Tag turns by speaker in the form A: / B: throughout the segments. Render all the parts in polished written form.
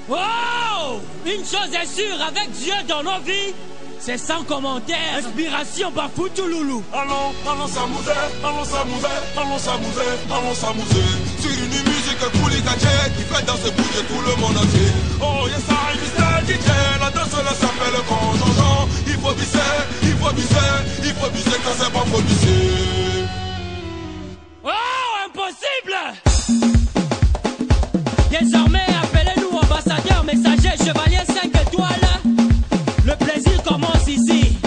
A: Wow! Une chose est sûre, avec Dieu dans nos vies, c'est sans commentaire. Inspiration par Foutou Loulou.
B: Allons s'amuser, allons s'amuser, allons s'amuser, allons s'amuser. Sur une musique cool et gadget qui fait danser bouger tout le monde entier. Oh yes, I Mr. DJ, la danse là s'appelle Conjonjon. Il faut visser, il faut visser, il faut visser quand c'est bon, faut visser.
A: Oh, impossible! Désormais, appelez-nous ambassadeurs, messagers, chevaliers 5 étoiles. Le plaisir commence ici.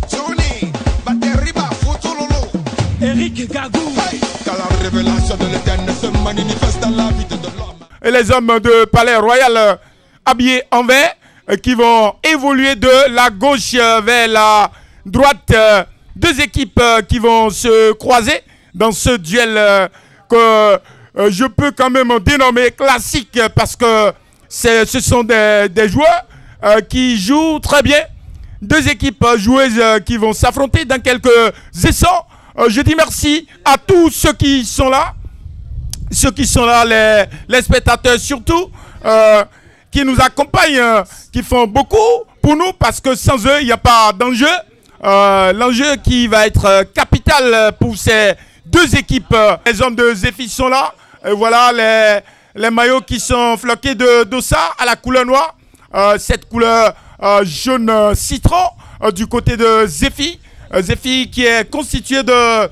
B: Johnny, Bateriba, Foutou Loulou.
A: Eric Gagou.
B: Hey, quand la révélation de l'Éternel se manifeste dans la vie de l'homme.
C: Et les hommes de Palais Royal habillés en vert qui vont évoluer de la gauche vers la droite. Deux équipes qui vont se croiser dans ce duel que je peux quand même dénommer classique parce que ce sont des joueurs qui jouent très bien. Deux équipes joueuses qui vont s'affronter dans quelques instants. Je dis merci à tous ceux qui sont là. Ceux qui sont là, les spectateurs surtout, qui nous accompagnent, qui font beaucoup pour nous parce que sans eux, il n'y a pas d'enjeu. L'enjeu qui va être capital pour ces deux équipes. Les hommes de Zephy sont là. Et voilà les maillots qui sont floqués de Dossa à la couleur noire. Cette couleur jaune citron du côté de Zephy. Zephy qui est constitué de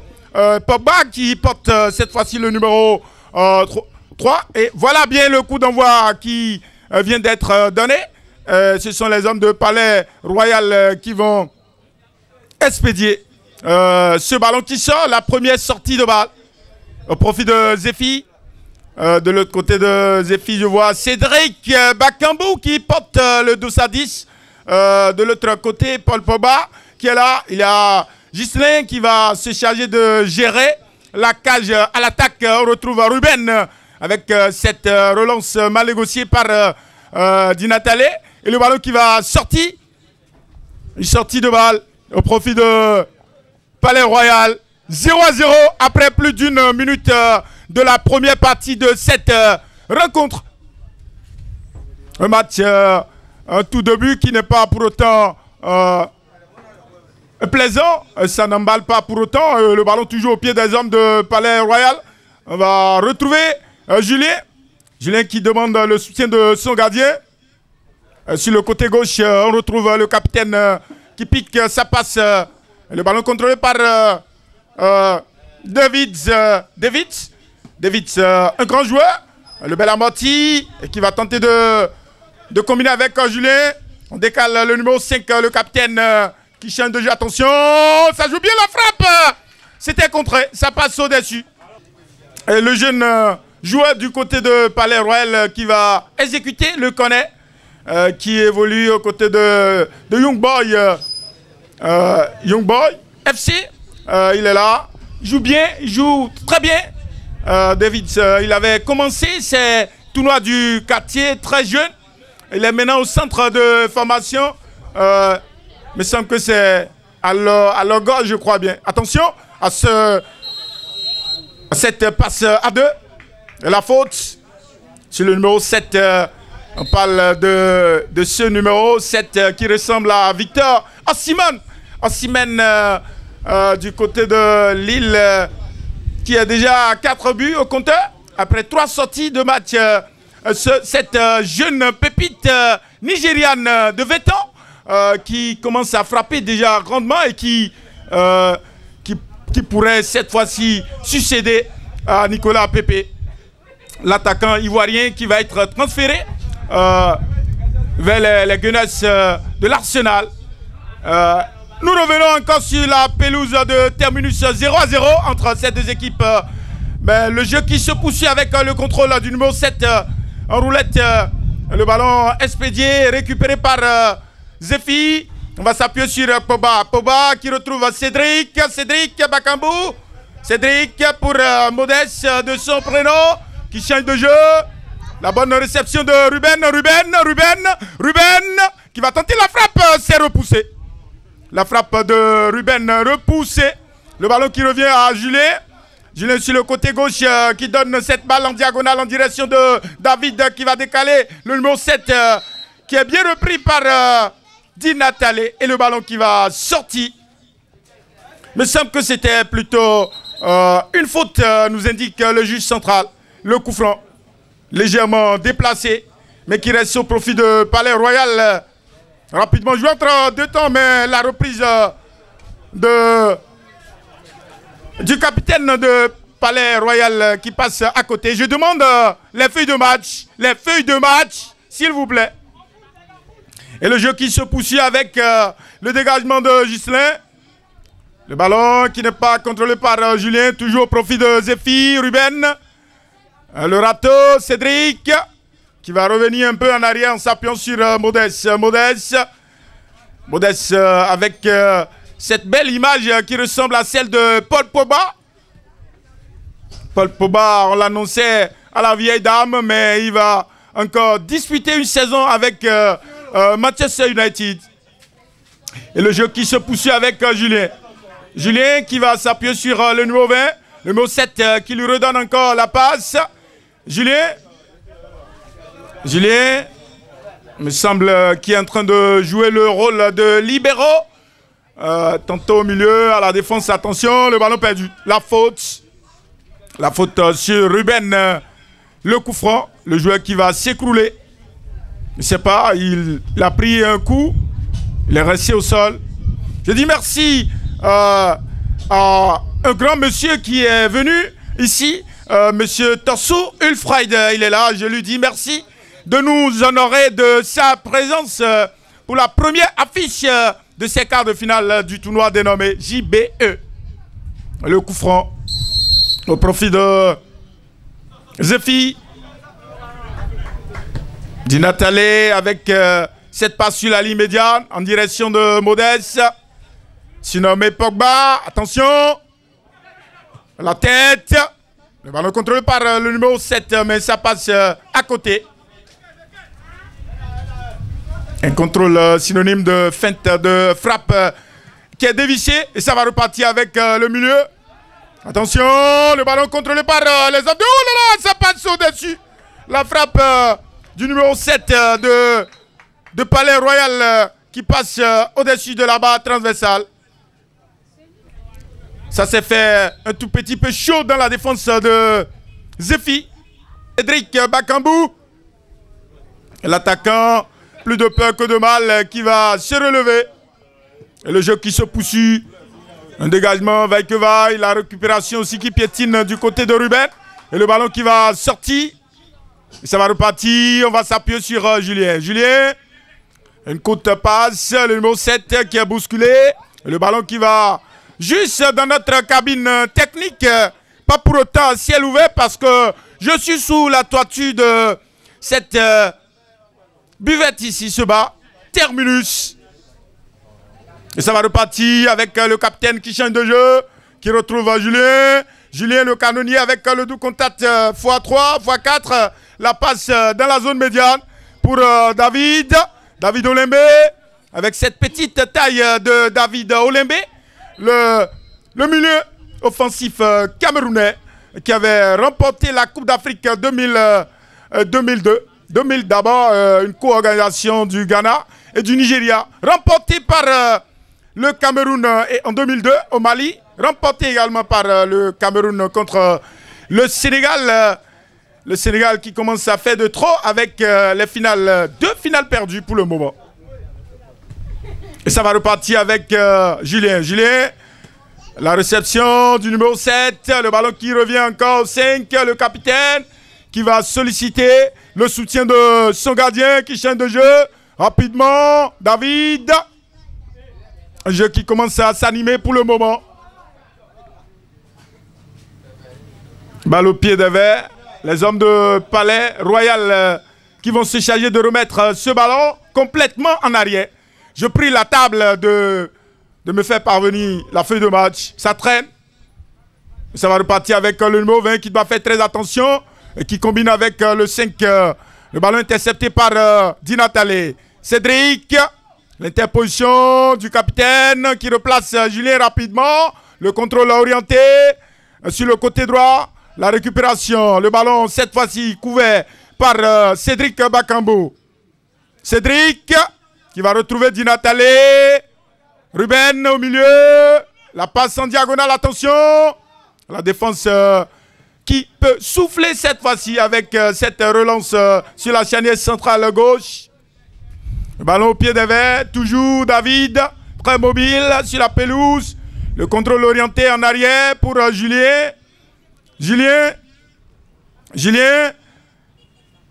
C: Pogba qui porte cette fois-ci le numéro 3. Et voilà bien le coup d'envoi qui vient d'être donné. Ce sont les hommes de Palais Royal qui vont expédier ce ballon qui sort. La première sortie de balle au profit de Zephy. De l'autre côté de Zephy, je vois Cédric Bakambou qui porte le 12 à 10. De l'autre côté, Paul Pogba qui est là. Il y a Ghislain qui va se charger de gérer la cage à l'attaque. On retrouve Ruben avec cette relance mal négociée par Di Natale. Et le ballon qui va sortir. Une sortie de balle au profit de Palais Royal. 0-0 après plus d'une minute de la première partie de cette rencontre. Un match, un tout début qui n'est pas pour autant plaisant. Ça n'emballe pas pour autant. Le ballon toujours au pied des hommes de Palais Royal. On va retrouver Julien. Julien qui demande le soutien de son gardien. Sur le côté gauche, on retrouve le capitaine qui pique sa passe. Le ballon contrôlé par David, un grand joueur. Le bel amorti qui va tenter de combiner avec Julien. On décale le numéro 5, le capitaine qui change de jeu. Attention, ça joue bien la frappe. C'était contré, ça passe au-dessus. Et le jeune joueur du côté de Palais Royal qui va exécuter le corner. Qui évolue aux côtés de Young Boy FC. Il est là, il joue bien, il joue très bien. David, il avait commencé ses tournois du quartier très jeune. Il est maintenant au centre de formation. Il me semble que c'est à l'Orgol, je crois bien. Attention à cette passe à deux. La faute sur le numéro 7. On parle de ce numéro 7 qui ressemble à Victor Osimhen. Osimhen du côté de Lille qui a déjà 4 buts au compteur. Après 3 sorties de match, cette jeune pépite nigériane de 20 ans qui commence à frapper déjà grandement et qui pourrait cette fois-ci succéder à Nicolas Pepe, l'attaquant ivoirien qui va être transféré vers les Gunners de l'Arsenal. Nous revenons encore sur la pelouse de terminus 0-0 entre ces deux équipes. Mais le jeu qui se poursuit avec le contrôle du numéro 7 en roulette. Le ballon expédié, récupéré par Zephy. On va s'appuyer sur Pogba. Pogba qui retrouve Cédric Bakambou. Cédric pour Modeste de son prénom qui change de jeu. La bonne réception de Ruben qui va tenter la frappe, c'est repoussé. La frappe de Ruben repoussée. Le ballon qui revient à Julien Julien sur le côté gauche qui donne cette balle en diagonale en direction de David qui va décaler. Le numéro 7 qui est bien repris par Di Natale. Et le ballon qui va sortir. Il me semble que c'était plutôt une faute, nous indique le juge central. Le coup franc, légèrement déplacé, mais qui reste au profit de Palais Royal. Rapidement joué entre deux temps, mais la reprise du capitaine de Palais Royal qui passe à côté. Je demande les feuilles de match, s'il vous plaît. Et le jeu qui se poursuit avec le dégagement de Ghislain. Le ballon qui n'est pas contrôlé par Julien, toujours au profit de Zephy, Ruben. Le râteau, Cédric, qui va revenir un peu en arrière en s'appuyant sur Modeste. Modeste avec cette belle image qui ressemble à celle de Paul Pogba. Paul Pogba, on l'annonçait à la vieille dame, mais il va encore disputer une saison avec Manchester United. Et le jeu qui se poursuit avec Julien. Julien qui va s'appuyer sur le numéro 20. Le numéro 7 qui lui redonne encore la passe. Julien, me semble qu'il est en train de jouer le rôle de libéro. Tantôt au milieu, à la défense, attention, le ballon perdu. La faute sur Ruben. Le coup franc, le joueur qui va s'écrouler. Je ne sais pas, il a pris un coup. Il est resté au sol. Je dis merci à un grand monsieur qui est venu ici. Monsieur Torsou Ulfried, il est là. Je lui dis merci de nous honorer de sa présence pour la première affiche de ces quarts de finale du tournoi dénommé JBE. Le coup franc au profit de Zephy. Di Natale avec cette passe sur la ligne médiane en direction de Modeste. Surnommé Pogba. Attention. La tête. Le ballon contrôlé par le numéro 7, mais ça passe à côté. Un contrôle synonyme de feinte de frappe qui est dévissé. Et ça va repartir avec le milieu. Attention, le ballon contrôlé par les hommes de... Oh là là, ça passe au-dessus. La frappe du numéro 7 de Palais Royal qui passe au-dessus de la barre transversale. Ça s'est fait un tout petit peu chaud dans la défense de Zephy. Cédric Bakambou. L'attaquant, plus de peur que de mal, qui va se relever. Et le jeu qui se poursuit. Un dégagement, vaille que vaille. La récupération aussi qui piétine du côté de Ruben. Et le ballon qui va sortir. Et ça va repartir. On va s'appuyer sur Julien. Julien. Une courte passe. Le numéro 7 qui a bousculé. Et le ballon qui va... juste dans notre cabine technique, pas pour autant ciel ouvert parce que je suis sous la toiture de cette buvette ici, ce bas, Terminus. Et ça va repartir avec le capitaine qui change de jeu, qui retrouve Julien. Julien le canonnier avec le doux contact x3, x4, la passe dans la zone médiane pour David Olembe, avec cette petite taille de David Olembe. Le milieu offensif camerounais qui avait remporté la Coupe d'Afrique 2002. 2000 d'abord, une co-organisation du Ghana et du Nigeria. Remporté par le Cameroun en 2002 au Mali. Remporté également par le Cameroun contre le Sénégal. Le Sénégal qui commence à faire de trop avec les finales. 2 finales perdues pour le moment. Et ça va repartir avec Julien. Julien, la réception du numéro 7. Le ballon qui revient encore au 5. Le capitaine qui va solliciter le soutien de son gardien qui change de jeu. Rapidement, David. Un jeu qui commence à s'animer pour le moment. Balle au pied des verts. Les hommes de Palais Royal qui vont se charger de remettre ce ballon complètement en arrière. Je prie la table de me faire parvenir la feuille de match. Ça traîne. Ça va repartir avec le numéro 20 qui doit faire très attention. Et qui combine avec le 5. Le ballon intercepté par Di Natale. Cédric. L'interposition du capitaine qui replace Julien rapidement. Le contrôle orienté. sur le côté droit. La récupération, le ballon cette fois-ci couvert par Cédric Bakambu. Cédric qui va retrouver Di Natale. Ruben au milieu. La passe en diagonale, attention. La défense qui peut souffler cette fois-ci avec cette relance sur la charnière centrale gauche. Le ballon au pied des verts, toujours David, très mobile sur la pelouse. Le contrôle orienté en arrière pour Julien. Julien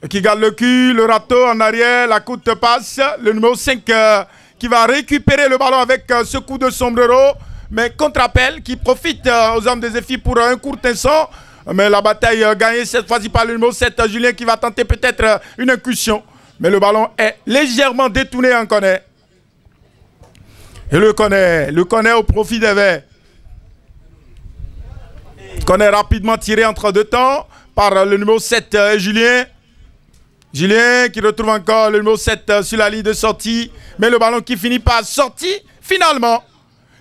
C: qui garde le cul, le râteau en arrière, la courte passe. Le numéro 5 qui va récupérer le ballon avec ce coup de sombrero. Mais contre-appel qui profite aux hommes des EFI pour un court instant. Mais la bataille gagnée cette fois-ci par le numéro 7, Julien, qui va tenter peut-être une incursion. Mais le ballon est légèrement détourné en connaît. Et le connaît au profit des Verts. Connaît rapidement tiré entre deux temps par le numéro 7, Julien. Julien qui retrouve encore le numéro 7 sur la ligne de sortie. Mais le ballon qui finit par sortir finalement.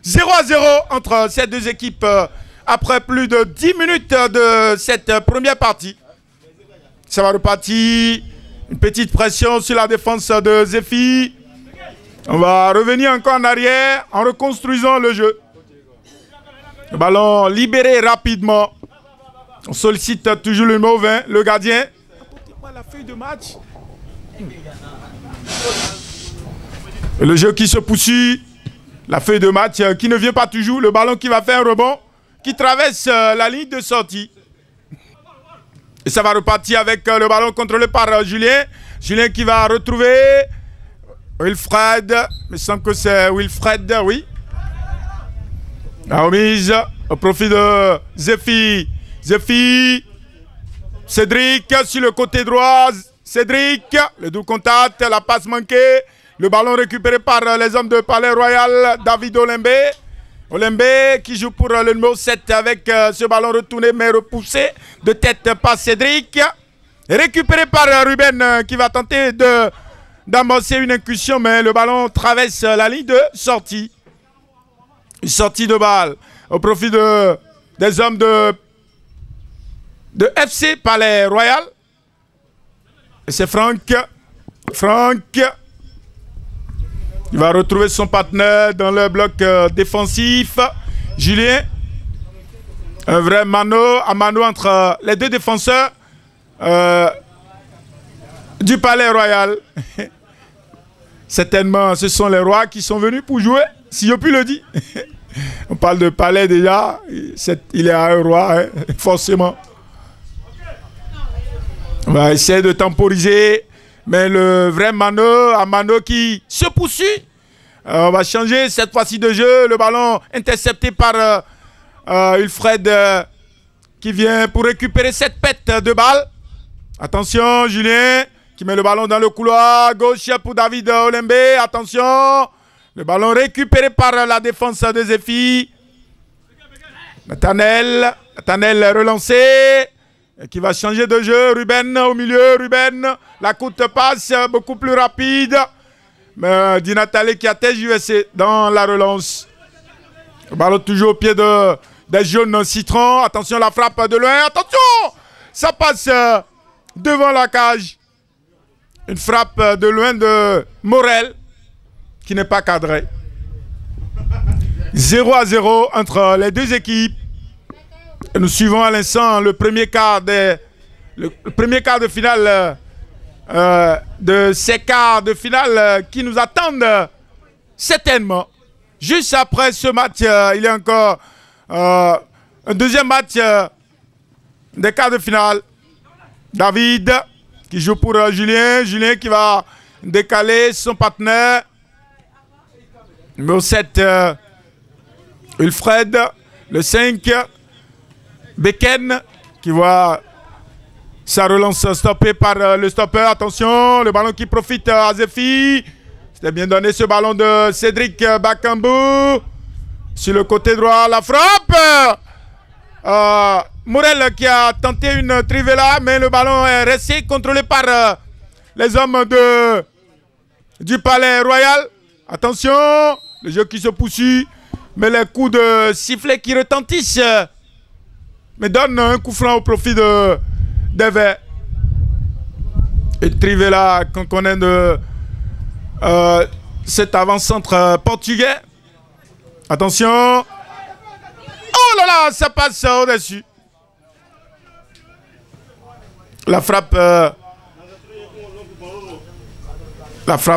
C: 0-0 entre ces deux équipes après plus de 10 minutes de cette première partie. Ça va repartir. Une petite pression sur la défense de Zephy. On va revenir encore en arrière en reconstruisant le jeu. Le ballon libéré rapidement. On sollicite toujours le numéro 20, le gardien. Apportez-moi la feuille de match. Et le jeu qui se poursuit. La feuille de match qui ne vient pas toujours. Le ballon qui va faire un rebond. Qui traverse la ligne de sortie. Et ça va repartir avec le ballon contrôlé par Julien. Julien qui va retrouver Wilfred. Il me semble que c'est Wilfred, oui. La remise au profit de Zephy. Zephy. Cédric sur le côté droit. Cédric. Le double contact. La passe manquée. Le ballon récupéré par les hommes de Palais Royal. David Olembe. Olembe qui joue pour le numéro 7 avec ce ballon retourné mais repoussé de tête par Cédric. Et récupéré par Ruben qui va tenter d'amorcer une incursion mais le ballon traverse la ligne de sortie. Une sortie de balle au profit des hommes de FC Palais Royal. Et c'est Franck. Il va retrouver son partenaire dans le bloc défensif. Julien. Un vrai mano à mano entre les deux défenseurs du Palais Royal. Certainement, ce sont les rois qui sont venus pour jouer, si je puis le dire. On parle de palais déjà. Il est un roi, hein, forcément. On va essayer de temporiser. Mais le vrai mano à mano qui se poursuit. On va changer cette fois-ci de jeu. Le ballon intercepté par Wilfred qui vient pour récupérer cette pète de balle. Attention, Julien qui met le ballon dans le couloir gauche pour David Olembe. Attention, le ballon récupéré par la défense de Zephy. Nathanaël relancé. Qui va changer de jeu. Ruben au milieu. Ruben. La courte passe beaucoup plus rapide. Mais Di Natale qui attèche USC dans la relance. Le ballon toujours au pied des jaunes citrons. Attention la frappe de loin. Attention. Ça passe devant la cage. Une frappe de loin de Morel. Qui n'est pas cadrée. 0-0 entre les deux équipes. Nous suivons à l'instant le premier quart de finale de ces quarts de finale qui nous attendent certainement. Juste après ce match, il y a encore un deuxième match des quarts de finale. David qui joue pour Julien. Julien qui va décaler son partenaire. Numéro 7, Wilfred. Le 5, Beken qui voit sa relance stoppée par le stopper. Attention, le ballon qui profite à Zephy. C'était bien donné ce ballon de Cédric Bakambu. Sur le côté droit, la frappe. Morel qui a tenté une trivela, mais le ballon est resté contrôlé par les hommes du Palais Royal. Attention, le jeu qui se poursuit, mais les coups de sifflet qui retentissent mais donne un coup franc au profit des Verts. Et Trivela qu'on connaît de cet avant-centre portugais. Attention. Oh là là, ça passe au-dessus. La frappe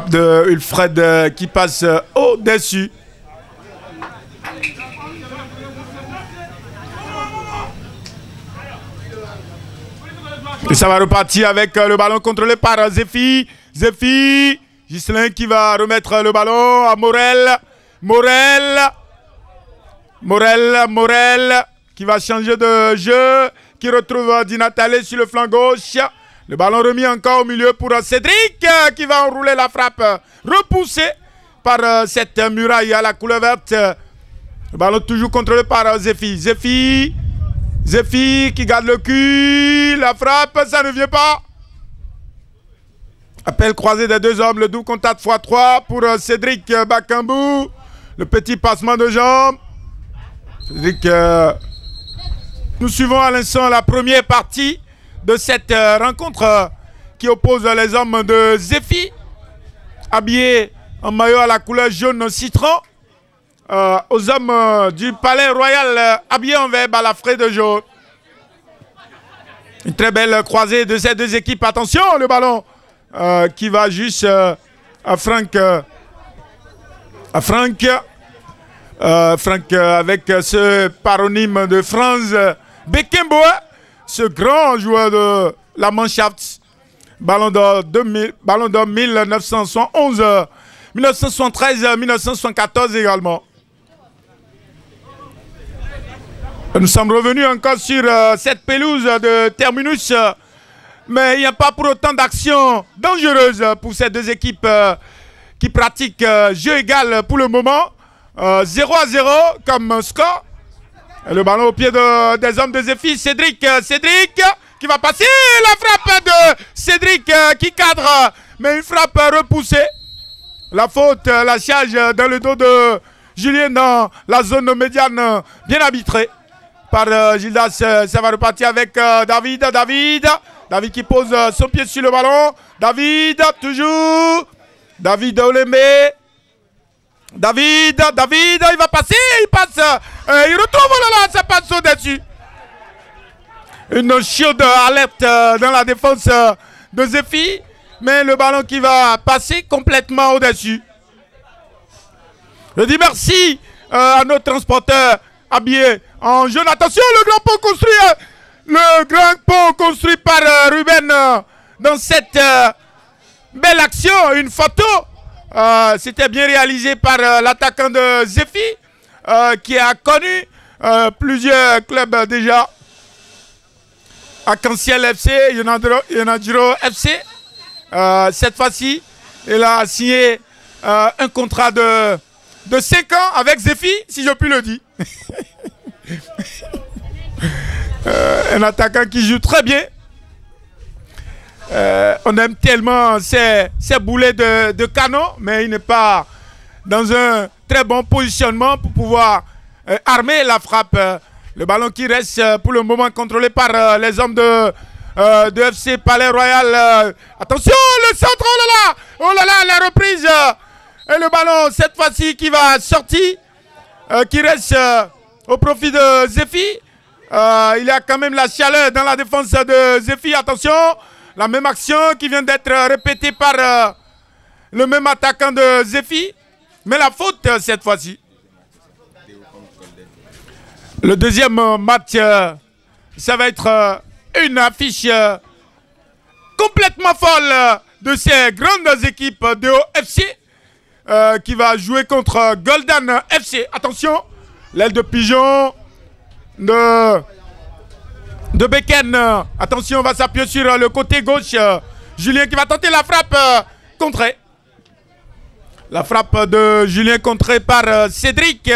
C: de Ulfred qui passe au-dessus. Et ça va repartir avec le ballon contrôlé par Zéfi. Zéfi. Ghislain qui va remettre le ballon à Morel. Morel qui va changer de jeu. Qui retrouve Dinatale sur le flanc gauche. Le ballon remis encore au milieu pour Cédric qui va enrouler la frappe. Repoussé par cette muraille à la couleur verte. Le ballon toujours contrôlé par Zéfi. Zéfi qui garde le cul. La frappe, ça ne vient pas. Appel croisé des deux hommes. Le double contact x3 pour Cédric Bakambu. Le petit passement de jambes. Cédric, nous suivons à l'instant la première partie de cette rencontre qui oppose les hommes de Zéfi, habillés en maillot à la couleur jaune citron, aux hommes du Palais Royal habillés en vert balafré de jaune. Une très belle croisée de ces deux équipes. Attention, le ballon qui va juste à Franck. Franck avec ce paronyme de Franz Beckenbauer, ce grand joueur de la Mannschaft. Ballon d'or 1971, 1973, 1974 également. Nous sommes revenus encore sur cette pelouse de Terminus, mais il n'y a pas pour autant d'actions dangereuses pour ces deux équipes qui pratiquent jeu égal pour le moment. 0-0 comme score. Et le ballon au pied des hommes de Zéfi. Cédric qui va passer. La frappe de Cédric qui cadre, mais une frappe repoussée. La faute, la charge dans le dos de Julien dans la zone médiane, bien arbitrée par Gildas. Ça va repartir avec David qui pose son pied sur le ballon. David, toujours. David Olembe. David, il va passer, il passe, il retrouve, oh là là, ça passe au-dessus. Une chaude alerte dans la défense de Zéfi, mais le ballon qui va passer complètement au-dessus. Je dis merci à nos transporteurs habillés en jaune. Attention, le grand pont construit par Ruben dans cette belle action, une photo. C'était bien réalisé par l'attaquant de Zéfi qui a connu plusieurs clubs déjà. Arc-en-Ciel FC, Yonadiro FC. Cette fois-ci, il a signé un contrat de 5 ans avec Zéfi, si je puis le dire. Un attaquant qui joue très bien. On aime tellement ces boulets de canon, mais il n'est pas dans un très bon positionnement pour pouvoir armer la frappe. Le ballon qui reste pour le moment contrôlé par les hommes de FC Palais Royal. Attention, le centre, oh là là, la reprise. Et le ballon, cette fois-ci, qui va sortir, qui reste au profit de Zéfi. Il y a quand même la chaleur dans la défense de Zéfi. Attention. La même action qui vient d'être répétée par le même attaquant de Zéfi. Mais la faute cette fois-ci. Le deuxième match, ça va être une affiche complètement folle de ces grandes équipes de FC qui va jouer contre Golden FC. Attention, l'aile de pigeon de Beken. Attention, on va s'appuyer sur le côté gauche. Julien qui va tenter la frappe contrée. La frappe de Julien contrée par Cédric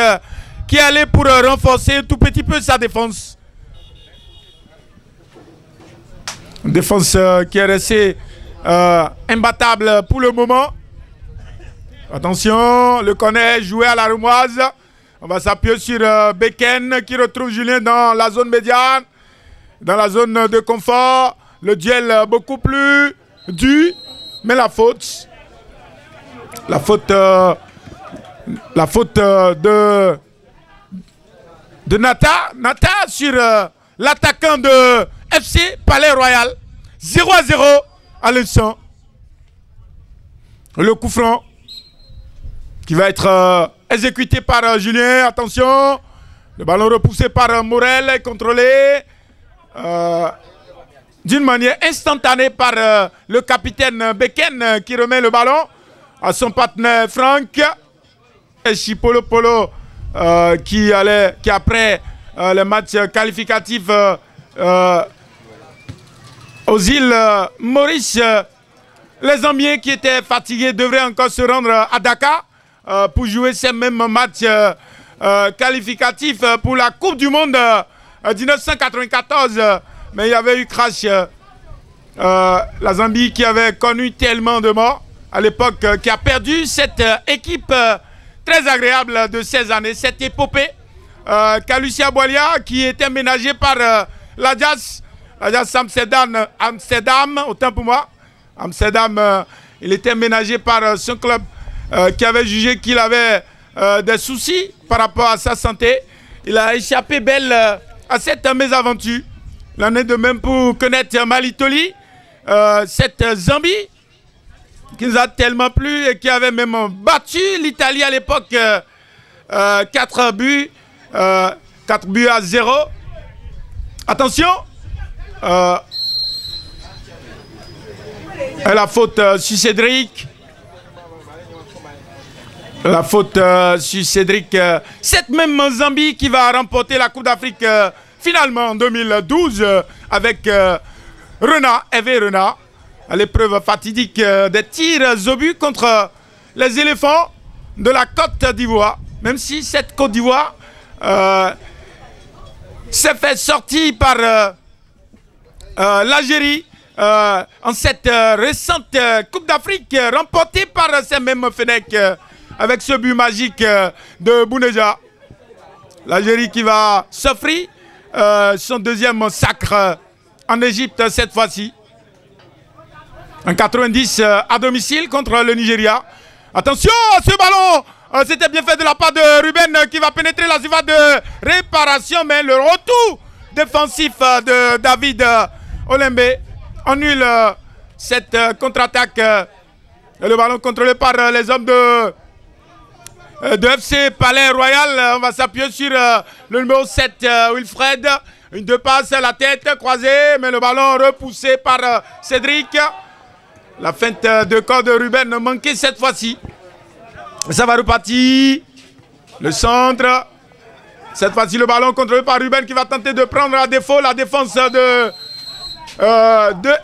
C: qui allait pour renforcer un tout petit peu sa défense. Une défense qui est restée imbattable pour le moment. Attention, le connaît, joué à la remoise. On va s'appuyer sur Beken qui retrouve Julien dans la zone médiane. dans la zone de confort. Le duel beaucoup plus dur, mais la faute de Nata sur l'attaquant de FC Palais Royal. 0-0 à l'instant. Le coup franc qui va être exécuté par Julien. Attention, le ballon repoussé par Morel et contrôlé d'une manière instantanée par le capitaine Beken qui remet le ballon à son partenaire Franck. Et Chipolo Polo qui après le match qualificatif aux îles Maurice, les Zambiens qui étaient fatigués devraient encore se rendre à Dakar pour jouer ces mêmes matchs qualificatifs pour la Coupe du Monde 1994. Mais il y avait eu crash. La Zambie qui avait connu tellement de morts à l'époque, qui a perdu cette équipe très agréable de 16 années, cette épopée. Kalusia Boalia qui était ménagé par l'Ajax Amsterdam, autant pour moi. Amsterdam, il était ménagé par son club qui avait jugé qu'il avait des soucis par rapport à sa santé. Il a échappé belle à cette mésaventure. Il en est de même pour connaître Malitoli, cette Zambie qui nous a tellement plu et qui avait même battu l'Italie à l'époque 4 buts à 0. Attention, la faute sur Cédric. La faute sur Cédric. Cette même Zambie qui va remporter la Coupe d'Afrique finalement en 2012 avec Hervé Renard à l'épreuve fatidique des tirs au but contre les éléphants de la Côte d'Ivoire. Même si cette Côte d'Ivoire s'est fait sortir par l'Algérie en cette récente Coupe d'Afrique remportée par ces mêmes Fennecs avec ce but magique de Bounedjah. L'Algérie qui va s'offrir son deuxième sacre en Égypte cette fois-ci. En 90 à domicile contre le Nigeria. Attention à ce ballon. C'était bien fait de la part de Ruben qui va pénétrer la surface de réparation. Mais le retour défensif de David Olembe annule cette contre-attaque. Le ballon contrôlé par les hommes de FC Palais Royal. On va s'appuyer sur le numéro 7 Wilfred. Une deux passes à la tête croisée, mais le ballon repoussé par Cédric. La feinte de corps de Ruben manquait cette fois-ci. Ça va repartir. Le centre. Cette fois-ci, le ballon contrôlé par Ruben qui va tenter de prendre à défaut la défense de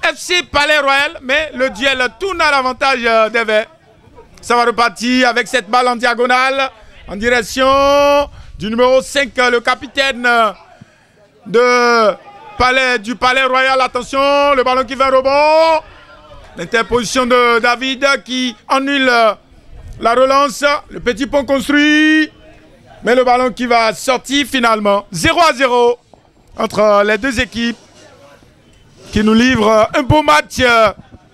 C: FC Palais Royal. Mais le duel tourne à l'avantage des Verts. Ça va repartir avec cette balle en diagonale en direction du numéro 5, le capitaine du Palais Royal. Attention, le ballon qui fait un rebond. L'interposition de David qui annule la relance. Le petit pont construit. Mais le ballon qui va sortir finalement. 0-0 entre les deux équipes qui nous livrent un beau match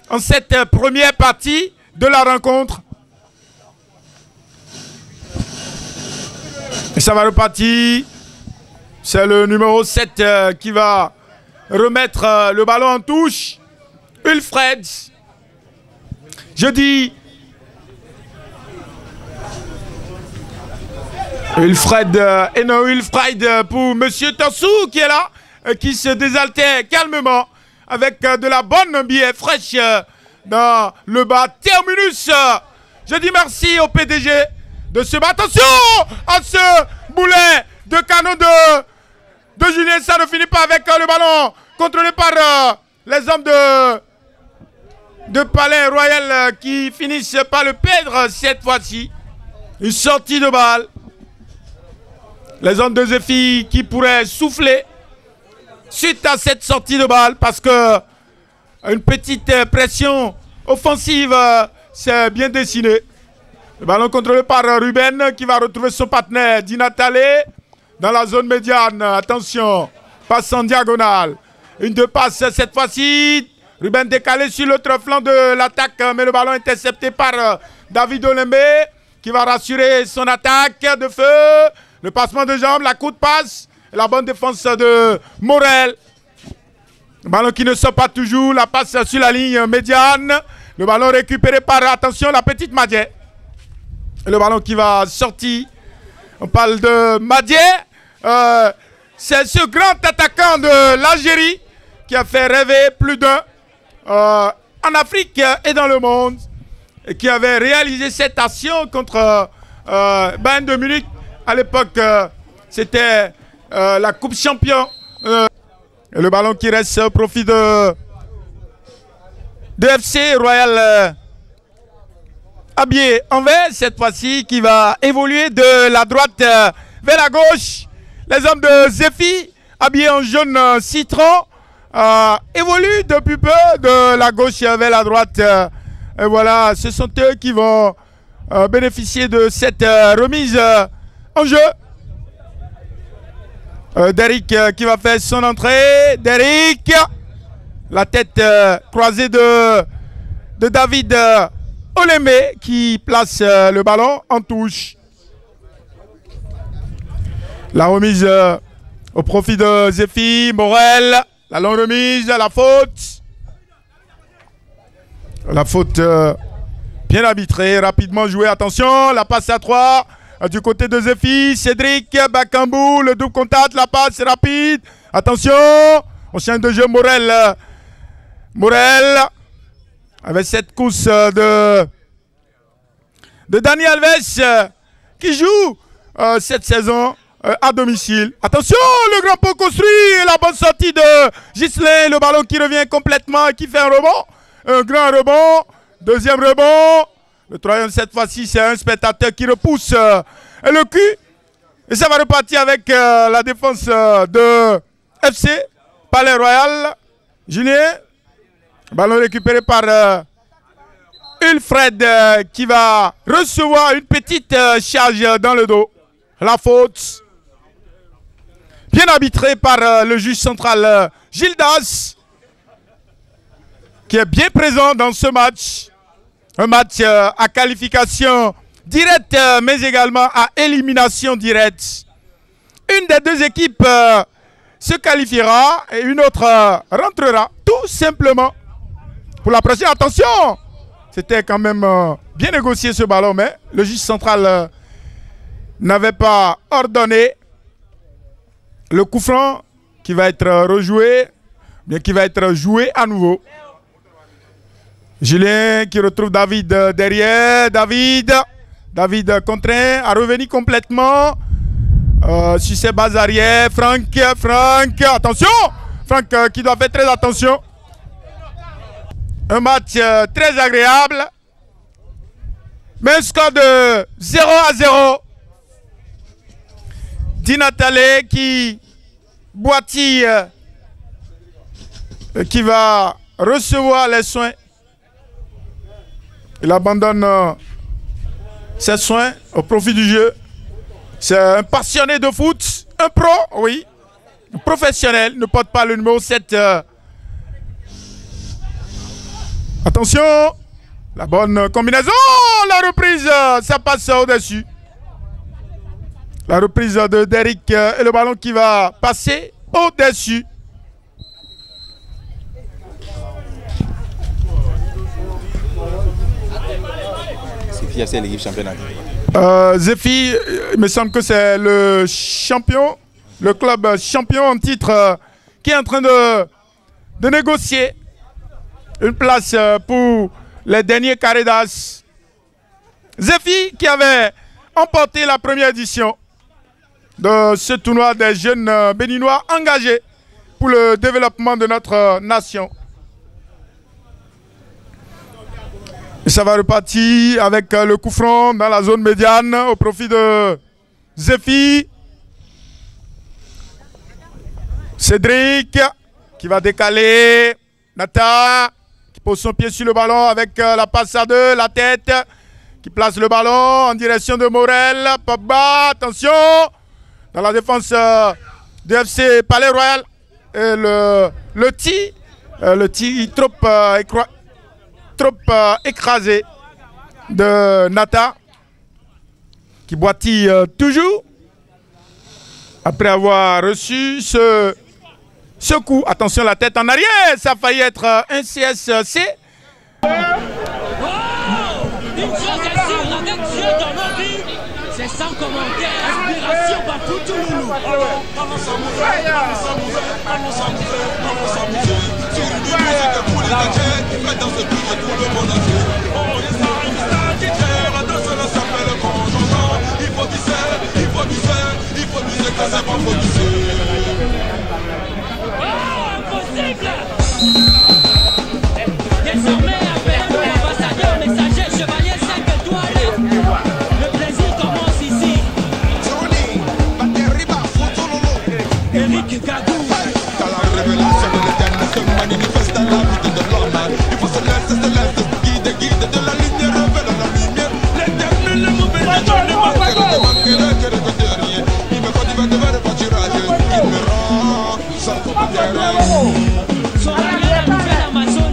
C: en cette première partie de la rencontre. Et ça va repartir. C'est le numéro 7 qui va remettre le ballon en touche. Wilfred. Je dis Wilfred et non Wilfred pour Monsieur Tassou qui est là, qui se désaltère calmement avec de la bonne bière fraîche dans le bas terminus. Je dis merci au PDG de ce bas. Attention à ce boulet de canon de Julien. Ça ne finit pas avec le ballon contrôlé par les hommes de Palais Royal qui finissent par le perdre cette fois-ci. Une sortie de balle. Les hommes de Zéphie qui pourraient souffler suite à cette sortie de balle parce que une petite pression offensive s'est bien dessinée. Le ballon contrôlé par Ruben qui va retrouver son partenaire Dina Talé dans la zone médiane. Attention, passe en diagonale. Une deux passes cette fois-ci. Ruben décalé sur l'autre flanc de l'attaque, mais le ballon intercepté par David Olembe qui va rassurer son attaque de feu. Le passement de jambes, la courte passe, la bonne défense de Morel. Le ballon qui ne sort pas toujours, la passe sur la ligne médiane. Le ballon récupéré par, attention, la petite Madier. Et le ballon qui va sortir. On parle de Madier. C'est ce grand attaquant de l'Algérie qui a fait rêver plus d'un en Afrique et dans le monde. Et qui avait réalisé cette action contre Bayern de Munich. À l'époque, c'était la Coupe Champion. Et le ballon qui reste au profit de FC Royal habillé en vert, cette fois-ci, qui va évoluer de la droite vers la gauche. Les hommes de Zéfi, habillés en jaune citron, évoluent depuis peu de la gauche vers la droite. Et voilà, ce sont eux qui vont bénéficier de cette remise en jeu. Derrick qui va faire son entrée. Derrick, la tête croisée de David Olembe qui place le ballon en touche. La remise au profit de Zéfi Morel. La longue remise, la faute. La faute bien arbitrée, rapidement jouée. Attention, la passe à 3. Du côté de Zéfi, Cédric Bakambou, le double contact, la passe rapide. Attention, on change de jeu Morel. Morel, avec cette course de Dani Alves qui joue cette saison à domicile. Attention, le grand pot construit, la bonne sortie de Ghislain, le ballon qui revient complètement et qui fait un rebond. Un grand rebond, deuxième rebond. Le troisième cette fois-ci, c'est un spectateur qui repousse le cul. Et ça va repartir avec la défense de FC Palais Royal. Julien, ballon récupéré par Ulfred qui va recevoir une petite charge dans le dos. La faute. Bien arbitré par le juge central Gildas, qui est bien présent dans ce match. Un match à qualification directe, mais également à élimination directe. Une des deux équipes se qualifiera et une autre rentrera, tout simplement. Pour la prochaine, attention! C'était quand même bien négocié ce ballon, mais le juge central n'avait pas ordonné le coup franc qui va être rejoué, bien qui va être joué à nouveau. Julien qui retrouve David derrière. David contraint à revenir complètement sur ses bases arrière. Franck, attention! Franck qui doit faire très attention. Un match très agréable. Mais un score de 0-0. Di Natale qui boitille, qui va recevoir les soins. Il abandonne ses soins au profit du jeu. C'est un passionné de foot, un pro, oui. Un professionnel, ne porte pas le numéro 7. Attention, la bonne combinaison, la reprise, ça passe au-dessus. La reprise de Derrick et le ballon qui va passer au-dessus.
D: C'est l'équipe championne.
C: Zéfi, il me semble que c'est le champion, le club champion en titre qui est en train de négocier une place pour les derniers carrés d'as. Zéfi qui avait emporté la première édition de ce tournoi des jeunes béninois engagés pour le développement de notre nation. Et ça va repartir avec le coup franc dans la zone médiane au profit de Zéfi. Cédric qui va décaler. Nata qui pose son pied sur le ballon avec la passe à deux, la tête qui place le ballon en direction de Morel. Pogba, attention dans la défense de FC Palais Royal. Et le le tir trop écrasé de Nata, qui boitille toujours. Après avoir reçu ce coup, attention la tête en arrière, ça a failli être un CSC.
A: Une chose est sûre, avec Dieu dans nos vies, c'est sans commentaire, inspiration par Poutoulou.
B: Allons s'amuser, allons s'amuser, allons s'amuser. Sur une musique pour les gadgets qui fait dans ce bouge tout le monde entier. Oh, yes, I'm DJ, la danse là s'appelle Conjongeant. Il faut viser, il faut viser, il faut viser que c'est pas faut viser.
A: Oh, impossible! Désormais, appelle-nous ambassadeur, messager, chevalier 5 étoiles. Le plaisir commence ici. Eric Gagou.
B: Dans la révélation de l'éternel se manifeste dans la vie de l'homme. Il faut se laisser, guide de la lumière, révèle la lumière. L'éternel est mauvais, il me continue de faire le pâturage. Il me rend sans commentaire.
A: Son arrière, la nouvelle Amazon.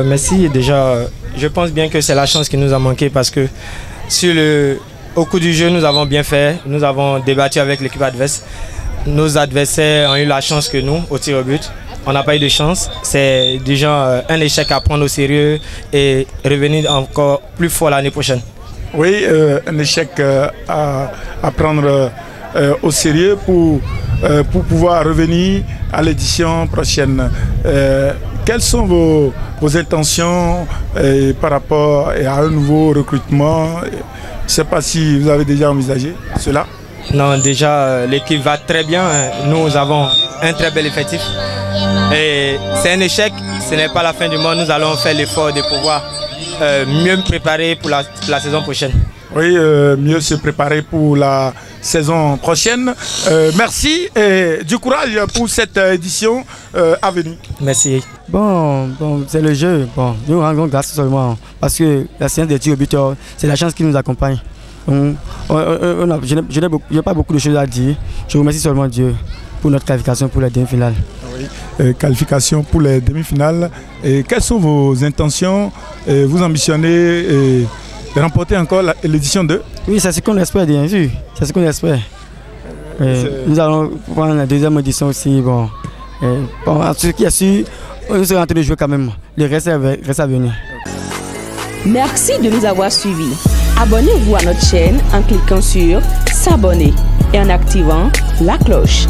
E: Merci. Déjà, je pense bien que c'est la chance qui nous a manqué parce que au cours du jeu, nous avons bien fait. Nous avons débattu avec l'équipe adverse. Nos adversaires ont eu la chance que nous au tir au but. On n'a pas eu de chance. C'est déjà un échec à prendre au sérieux et revenir encore plus fort l'année prochaine.
C: Oui, un échec à prendre au sérieux pour pouvoir revenir à l'édition prochaine. Quelles sont vos intentions par rapport à un nouveau recrutement? Je ne sais pas si vous avez déjà envisagé cela.
E: Non, déjà l'équipe va très bien. Nous avons un très bel effectif. Et c'est un échec, ce n'est pas la fin du monde. Nous allons faire l'effort de pouvoir mieux me préparer pour la saison prochaine.
C: Oui, mieux se préparer pour la saison prochaine. Merci et du courage pour cette édition à venir.
E: Merci.
F: Bon, c'est le jeu. Bon, nous rendons grâce seulement parce que la séance des tirs au but, c'est la chance qui nous accompagne. Je n'ai pas beaucoup de choses à dire. Je remercie seulement Dieu pour notre qualification pour la demi-finale.
C: Oui, qualification pour les demi-finales. Et quelles sont vos intentions? Vous ambitionnez de remporter encore l'édition 2?
F: Oui, c'est ce qu'on espère, bien sûr. C'est ce qu'on espère. Nous allons prendre la deuxième édition aussi. Bon, ce qui est sûr, nous serons en train de jouer quand même. Le reste à venir.
G: Merci de nous avoir suivis. Abonnez-vous à notre chaîne en cliquant sur s'abonner et en activant la cloche.